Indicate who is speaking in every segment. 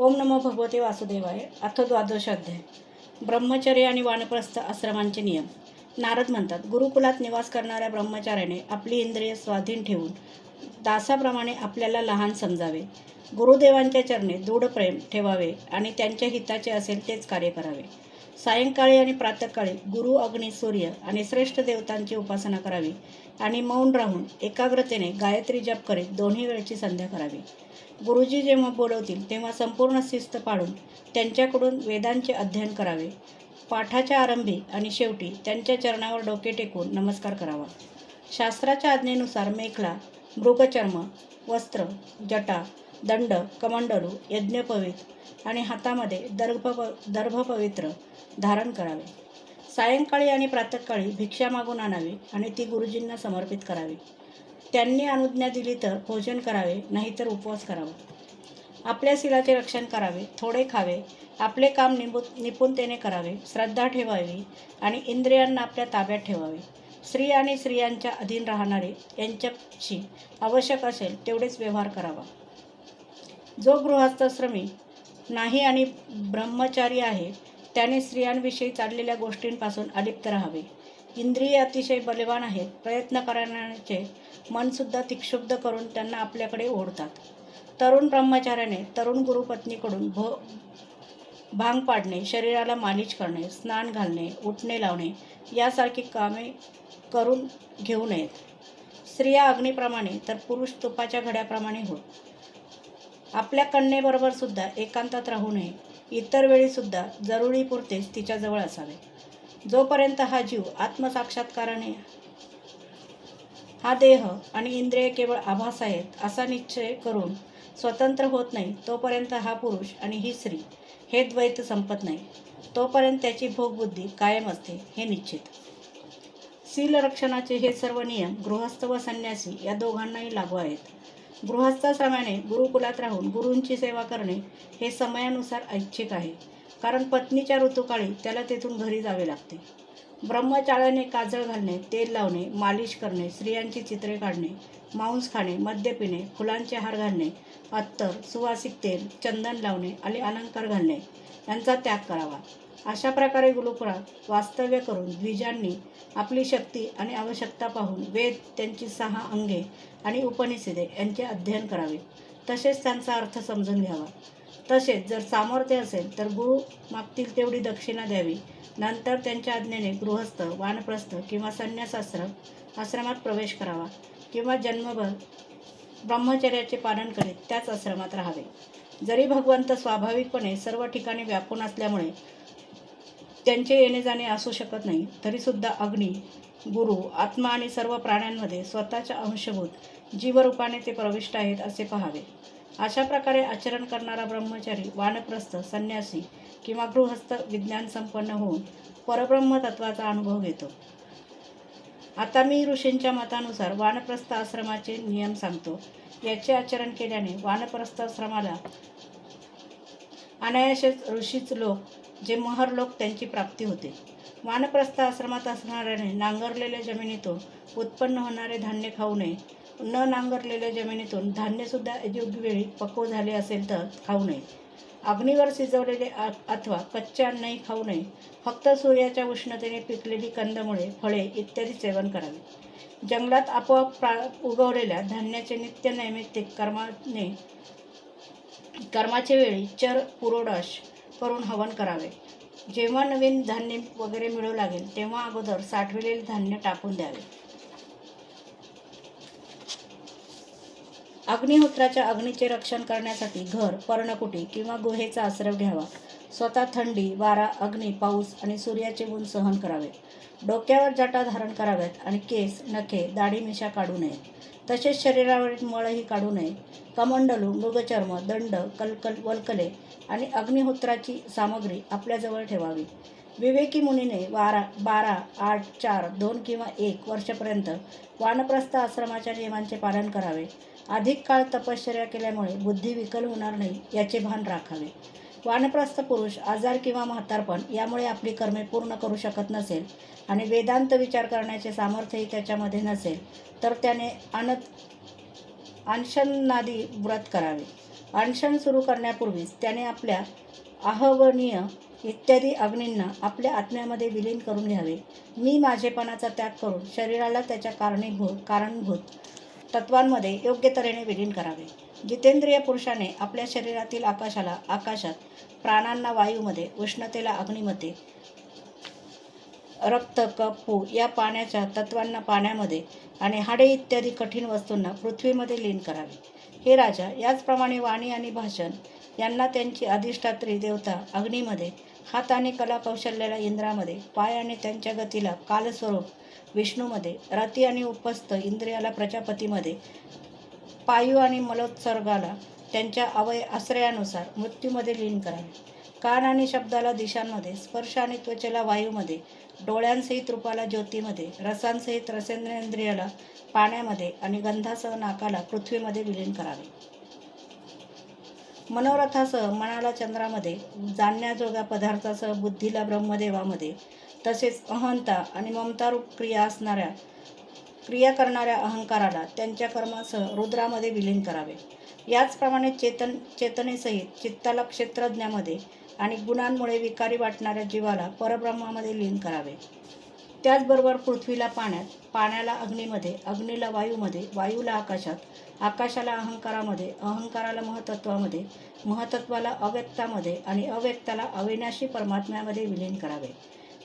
Speaker 1: ओम नमो भगवते वासुदेवाय. अथ द्वादश अध्याय. ब्रह्मचर्य आणि वानप्रस्थ आश्रमांचे नियम. नारद म्हणतात, गुरुकुलात निवास करणाऱ्या ब्रह्मचार्याने आपली इंद्रिय स्वाधीन ठेवून दासाप्रमाणे आपल्याला लहान समजावे. गुरुदेवांच्या चरणी दृढ प्रेम ठेवावे आणि त्यांच्या हिताचे असेल तेच कार्य करावे. सायंकाळी आणि प्रातःकाळी गुरु, अग्नी, सूर्य आणि श्रेष्ठ देवतांची उपासना करावी आणि मौन राहून एकाग्रतेने गायत्री जप करीत दोन्ही वेळची संध्या करावी. गुरुजी जेव्हा बोलवतील तेव्हा संपूर्ण शिस्त पाळून त्यांच्याकडून वेदांचे अध्ययन करावे. पाठाच्या आरंभी आणि शेवटी त्यांच्या चरणावर डोके टेकून नमस्कार करावा. शास्त्राच्या आज्ञेनुसार मेखला, मृगचर्म, वस्त्र, जटा, दंड, कमंडलू, यज्ञपवित आणि हातामध्ये दर्भपवित्र धारण करावे. सायंकाळी आणि प्रातःकाळी भिक्षा मागून आणावी आणि ती गुरुजींना समर्पित करावी. त्यांनी अनुज्ञा दिली तर भोजन करावे, नाहीतर उपवास करावा. आपल्या शीलाचे रक्षण करावे, थोडे खावे, आपले काम निपुणतेने करावे, श्रद्धा ठेवावी आणि इंद्रियांना आपल्या ताब्यात ठेवावे. स्त्री आणि स्त्रियांच्या अधीन राहणारे यांच्याशी आवश्यक असेल तेवढेच व्यवहार करावा. जो गृहस्थाश्रमी नाही आणि ब्रह्मचारी आहे त्याने स्त्रियांविषयी चाललेल्या गोष्टींपासून अलिप्त राहावे. इंद्रिय अतिशय बलवान आहेत. प्रयत्न करण्याचे मनसुद्धा तिक्षुब्ध करून त्यांना आपल्याकडे ओढतात. तरुण ब्रह्मचार्याने तरुण गुरुपत्नीकडून भांग पाडणे, शरीराला मालिश करणे, स्नान घालणे, उठणे लावणे यासारखी कामे करून घेऊ नयेत. स्त्रिया अग्नीप्रमाणे तर पुरुष तुपाच्या घड्याप्रमाणे होत. आपल्या कन्येबरोबर सुद्धा एकांतात राहू नये. इतर वेळीसुद्धा जरुरीपुरतेच तिच्याजवळ असावे. जोपर्यंत हा जीव आत्मसाक्षात्काराने हा देह आणि इंद्रिय केवळ आभास आहेत असा निश्चय करून स्वतंत्र होत नाही तोपर्यंत हा पुरुष आणि ही स्त्री हे द्वैत संपत नाही. तोपर्यंत त्याची भोगबुद्धी कायम असते हे निश्चित. शीलरक्षणाचे हे सर्व नियम गृहस्थ व संन्यासी या दोघांनाही लागू आहेत. गृहस्थाश्रमाने गुरुकुलात राहून गुरूंची सेवा करणे हे समयानुसार ऐच्छिक आहे, कारण पत्नीच्या ऋतुकाळी त्याला तेथून घरी जावे लागते. ब्रह्मचार्याने काजळ घालणे, तेल लावणे, मालिश करणे, स्त्रियांची चित्रे काढणे, मांस खाणे, मद्य पिणे, फुलांचे हार घालणे, अत्तर, सुवासिक तेल, चंदन लावणे आणि अलंकार घालणे यांचा त्याग करावा. अशा प्रकारे गुरुकुलात वास्तव्य करून द्विजांनी आपली शक्ती आणि आवश्यकता पाहून वेद, त्यांची 6 अंगे आणि उपनिषदे यांचे अध्ययन करावे. तसेच त्यांचा अर्थ समजून घ्यावा. तसेच जर सामर्थ्य असेल तर गुरु मागतील तेवढी दक्षिणा द्यावी. नंतर त्यांच्या आज्ञेने गृहस्थ, वानप्रस्थ किंवा संन्यास आश्रमात प्रवेश करावा किंवा जन्मभर ब्रह्मचर्याचे पालन करीत त्याच आश्रमात राहावे. जरी भगवंत स्वाभाविकपणे सर्व ठिकाणी व्यापून असल्यामुळे त्यांचे येणे जाणे असू शकत नाही, तरीसुद्धा अग्नी, गुरु, आत्मा आणि सर्व प्राण्यांमध्ये स्वतःच्या अंशभूत जीवरूपाने ते प्रविष्ट आहेत असे पाहावे. अशा प्रकारे आचरण करणारा ब्रह्मचारी, वानप्रस्थ, संन्यासी किंवा गृहस्थ विज्ञान संपन्न होऊन परब्रह्म तत्वाचा अनुभव घेतो. आता मी ऋषींच्या मतानुसार वानप्रस्थ आश्रमाचे नियम सांगतो. याचे आचरण केल्याने वानप्रस्थाश्रमाला अनायासेच ऋषीच लोक, जे महर लोक त्यांची प्राप्ती होते. वानप्रस्थ आश्रमात असणाऱ्याने नांगरलेल्या जमिनीतून उत्पन्न होणारे धान्य खाऊ नये. न नांगरलेल्या जमिनीतून धान्यसुद्धा योग्यवेळी पक्व झाले असेल तर खाऊ नये. अग्नीवर शिजवलेले अथवा कच्चे अन्नही खाऊ नये. फक्त सूर्याच्या उष्णतेने पिकलेली कंदमुळे, फळे इत्यादी सेवन करावे. जंगलात आपोआप उगवलेल्या धान्याचे नित्य नैमित्तिक कर्माचे वेळी चर पुरोडाश करून हवन करावे. जेव्हा नवीन धान्य वगैरे मिळू लागेल तेव्हा अगोदर साठविलेले धान्य टाकून द्यावे. अग्निहोत्राच्या अग्नीचे रक्षण करण्यासाठी घर, पर्णकुटी किंवा गुहेचा आश्रय घ्यावा. स्वतः थंडी, वारा, अग्नी, पाऊस आणि सूर्याचे ऊन सहन करावे. डोक्यावर जटा धारण कराव्यात आणि केस, नखे, दाढी मिशा काढू नयेत. तसेच शरीरावरील मळही काढू नये. कमंडलू, मृगचर्म, दंड, वल्कले आणि अग्निहोत्राची सामग्री आपल्याजवळ ठेवावी. विवेकी मुनीने 12, 8, 4, 2 किंवा 1 वर्षापर्यंत वानप्रस्थ आश्रमाच्या नियमांचे पालन करावे. अधिक काळ तपश्चर्या केल्यामुळे बुद्धी विकल होणार नाही याचे भान राखावे. वानप्रस्थ पुरुष आजार किंवा म्हातारपण यामुळे आपली कर्मे पूर्ण करू शकत नसेल आणि वेदांत विचार करण्याचे सामर्थ्यही त्याच्यामध्ये नसेल तर त्याने अनशनादी व्रत करावे. अनशन सुरू करण्यापूर्वीच त्याने आपल्या आहवनीय इत्यादी अग्नींना आपल्या आत्म्यामध्ये विलीन करून घ्यावे. मी माझेपणाचा त्याग करून शरीराला त्याच्या कारणीभूत तत्वांमध्ये योग्य तऱ्हेने विलीन करावे. जितेंद्रिय पुरुषाने आपल्या शरीरातील आकाशाला आकाशात, प्राणांना वायूमध्ये, उष्णतेला अग्नीमध्ये, रक्त, कफ, पू या पाण्याच्या तत्वांना पाण्यामध्ये आणि हाडे इत्यादी कठीण वस्तूंना पृथ्वीमध्ये लीन करावे. हे राजा, याचप्रमाणे वाणी आणि भाषण यांना त्यांची अधिष्ठात्री देवता अग्नीमध्ये, हात आणि कला कौशल्याला इंद्रामध्ये, पाय आणि त्यांच्या गतीला कालस्वरूप विष्णूमध्ये, रती आणि उपस्थ इंद्रियाला प्रजापतीमध्ये, पायू आणि मलोत्सर्गाला त्यांच्या आश्रयानुसार मृत्यूमध्ये लीन करावे. कान आणि शब्दाला दिशांमध्ये, स्पर्श आणि त्वचेला वायूमध्ये, डोळ्यांसहित रूपाला ज्योतीमध्ये, रसांसहित रसेंद्रियाला पाण्यामध्ये आणि गंधासह नाकाला पृथ्वीमध्ये विलीन करावे. मनोरथासह मनाला चंद्रामध्ये, जाणण्याजोग्या पदार्थासह बुद्धीला ब्रह्मदेवामध्ये, तसेच अहंता आणि ममतारूप क्रिया करणाऱ्या अहंकाराला त्यांच्या कर्मासह रुद्रामध्ये विलीन करावे. याचप्रमाणे चेतनेसहित चित्ताला क्षेत्रज्ञामध्ये आणि गुणांमुळे विकारी वाटणाऱ्या जीवाला परब्रह्मामध्ये लीन करावे. त्याचबरोबर पृथ्वीला पाण्यात, पाण्याला अग्नीमध्ये, अग्नीला वायूमध्ये, वायूला आकाशात, आकाशाला अहंकारामध्ये, अहंकाराला महतत्वामध्ये, महतत्वाला अव्यक्तामध्ये आणि अव्यक्ताला अविनाशी परमात्म्यामध्ये विलीन करावे.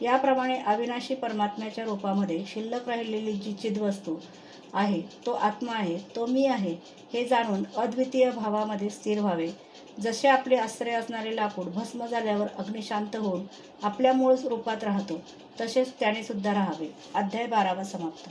Speaker 1: याप्रमाणे अविनाशी परमात्म्याच्या रूपामध्ये शिल्लक राहिलेली जी चिद्वस्तू आहे, तो आत्मा आहे, तो मी आहे, हे जाणून अद्वितीय भावामध्ये स्थिर व्हावे. जसे आपले आश्रय असणारे लाकूड भस्म झाल्यावर अग्नी शांत होऊन आपल्या मूळ रूपात राहतो, तसेच त्याने सुद्धा राहावे. अध्याय 12 समाप्त.